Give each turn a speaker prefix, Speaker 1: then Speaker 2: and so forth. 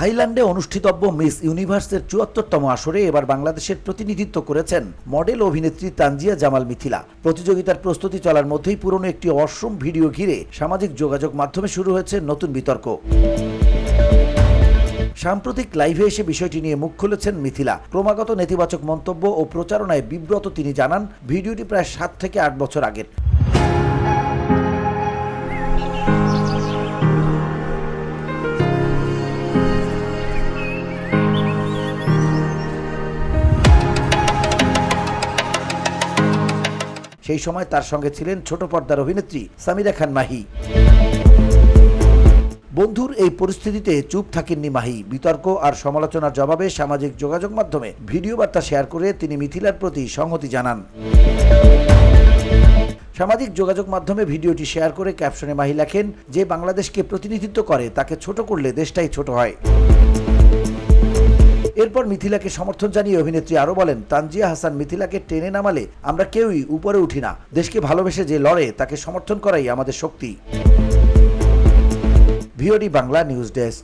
Speaker 1: থাইল্যান্ডে অনুষ্ঠিতব্য মিস ইউনিভার্সের ৭৪তম আসরে এবার বাংলাদেশের প্রতিনিধিত্ব করেছেন মডেল অভিনেত্রী তানজিয়া জামাল মিথিলা। প্রতিযোগিতার প্রস্তুতি চলার মধ্যেই পুরনো একটি অশ্লীল ভিডিও ঘিরে সামাজিক যোগাযোগ মাধ্যমে শুরু হয়েছে নতুন বিতর্ক। সাম্প্রতিক লাইভে এসে বিষয়টি নিয়ে মুখ খুলেছেন মিথিলা। ক্রমাগত নেতিবাচক মন্তব্য ও প্রচারণায় বিব্রত তিনি জানান, ভিডিওটি প্রায় ৭ থেকে ৮ বছর আগের। সেই সময় তার সঙ্গে ছিলেন ছোট পর্দার অভিনেত্রী সামিরা খান মাহি। বন্ধুর এই পরিস্থিতিতে চুপ থাকেননি মাহি। বিতর্ক আর সমালোচনার জবাবে সামাজিক যোগাযোগ মাধ্যমে ভিডিও বার্তা শেয়ার করে তিনি মিথিলার প্রতি সংহতি জানান। সামাজিক যোগাযোগ মাধ্যমে ভিডিওটি শেয়ার করে ক্যাপশনে মাহি লেখেন, যে বাংলাদেশকে প্রতিনিধিত্ব করে তাকে ছোট করলে দেশটাই ছোট হয়। এরপর মিথিলাকে সমর্থন জানিয়ে অভিনেত্রী আরও বলেন, তানজিয়া হাসান মিথিলাকে টেনে নামালে আমরা কেউই উপরে উঠি না। দেশকে ভালোবেসে যে লড়ে তাকে সমর্থন করাই আমাদের শক্তি। VOD Bangla news desk.